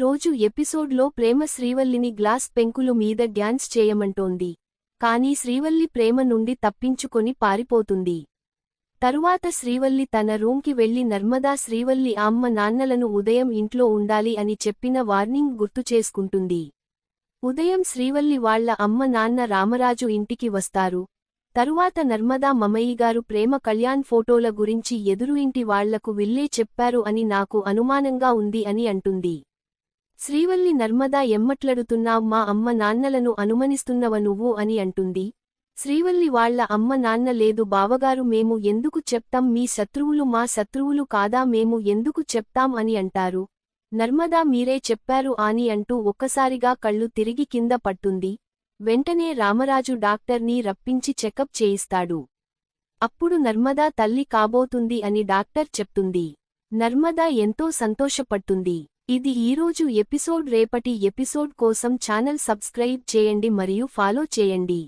రోజు ఎపిసోడ్లో ప్రేమ శ్రీవల్లిని గ్లాస్ పెంకులు మీద డ్యాన్స్ చేయమంటోంది. కానీ శ్రీవల్లి ప్రేమ నుండి తప్పించుకొని పారిపోతుంది. తరువాత శ్రీవల్లి తన రూంకి వెళ్లి నర్మదా శ్రీవల్లి అమ్మ నాన్నలను ఉదయం ఇంట్లో ఉండాలి అని చెప్పిన వార్నింగ్ గుర్తుచేసుకుంటుంది. ఉదయం శ్రీవల్లి వాళ్ల అమ్మ నాన్న రామరాజు ఇంటికి వస్తారు. తరువాత నర్మదా మమయ్యగారు ప్రేమ కళ్యాణ్ ఫోటోల గురించి ఎదురు ఇంటి వాళ్లకు విల్లే చెప్పారు అని నాకు అనుమానంగా ఉంది అని అంటుంది. శ్రీవల్లి నర్మదా ఎమ్మట్లాడుతున్నావ్, మా అమ్మ నాన్నలను అనుమానిస్తున్నవ నువ్వు అని అంటుంది. శ్రీవల్లి వాళ్ల అమ్మ నాన్న లేదు బావగారు, మేము ఎందుకు చెప్తాం, మీ శత్రువులు మా శత్రువులు కాదా, మేము ఎందుకు చెప్తాం అని అంటారు. నర్మదా మీరే చెప్పారు అని అంటూ ఒక్కసారిగా కళ్ళు తిరిగి కింద పట్టుంది. వెంటనే రామరాజు డాక్టర్ని రప్పించి చెకప్ చేయిస్తాడు. అప్పుడు నర్మదా తల్లి కాబోతుంది అని డాక్టర్ చెప్తుంది. నర్మదా ఎంతో సంతోషపడుతుంది. ఇది ఈరోజు ఎపిసోడ్. రేపటి ఎపిసోడ్ కోసం ఛానల్ సబ్స్క్రైబ్ చేయండి మరియు ఫాలో చేయండి.